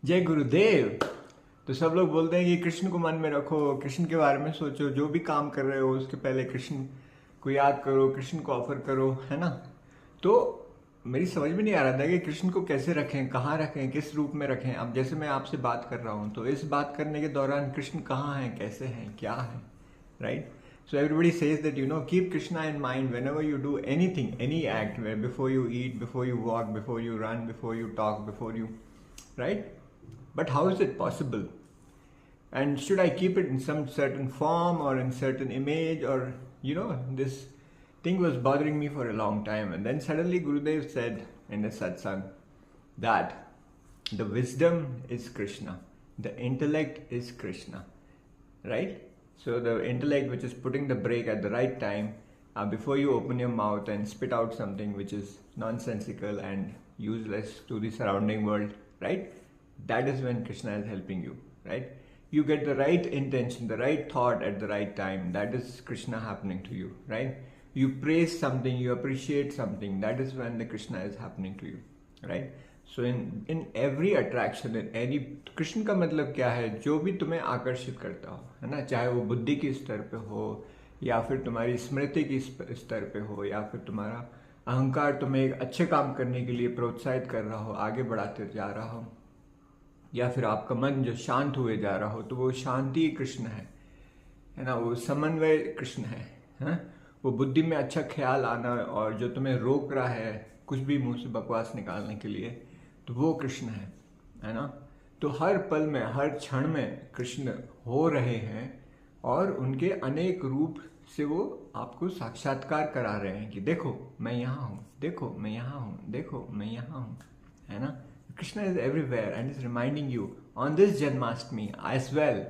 जय गुरुदेव। तो सब लोग बोलते हैं कि कृष्ण को मन में रखो, कृष्ण के बारे में सोचो, जो भी काम कर रहे हो उसके पहले कृष्ण को याद करो, कृष्ण को ऑफर करो, है ना। तो मेरी समझ में नहीं आ रहा था कि कृष्ण को कैसे रखें, कहाँ रखें, किस रूप में रखें। अब जैसे मैं आपसे बात कर रहा हूँ तो इस बात करने के दौरान कृष्ण कहाँ हैं, कैसे हैं, क्या है, right. So everybody says that keep Krishna in mind whenever you do anything, any act, where before you eat, before you walk, before you run, before you talk, before you, right? But how is it possible? And should I keep it in some certain form or in certain image, or this thing was bothering me for a long time. And then suddenly Gurudev said in a satsang that the wisdom is Krishna, the intellect is Krishna, right? So the intellect, which is putting the brake at the right time, before you open your mouth and spit out something which is nonsensical and useless to the surrounding world, right? That is when Krishna is helping you, right? You get the right intention, the right thought at the right time. That is Krishna happening to you, right? You praise something, you appreciate something. That is when the Krishna is happening to you, right? So in every attraction, in any, Krishna का मतलब क्या है? जो भी तुम्हें आकर्षित करता हो, है ना, चाहे वो बुद्धि के स्तर पे हो या फिर तुम्हारी स्मृति की स्तर पे हो या फिर तुम्हारा अहंकार तुम्हें एक अच्छे काम करने के लिए प्रोत्साहित कर रहा हो, आगे बढ़ाते जा रहा हो, या फिर आपका मन जो शांत हुए जा रहा हो, तो वो शांति कृष्ण है ना, वो समन्वय कृष्ण है? वो बुद्धि में अच्छा ख्याल आना, और जो तुम्हें रोक रहा है कुछ भी मुंह से बकवास निकालने के लिए, तो वो कृष्ण है ना। तो हर पल में, हर क्षण में कृष्ण हो रहे हैं और उनके अनेक रूप से वो आपको साक्षात्कार करा रहे हैं कि देखो मैं यहाँ हूँ, देखो मैं यहाँ हूँ, देखो मैं यहाँ हूँ, है ना। Krishna is everywhere and is reminding you on this Janmashtami as well.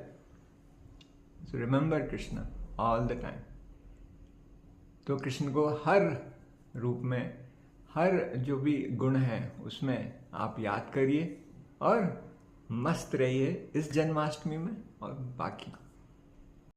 So remember Krishna all the time. तो कृष्ण को हर रूप में, हर जो भी गुण है उसमें आप याद करिए और मस्त रहिए इस जन्माष्टमी में और बाकी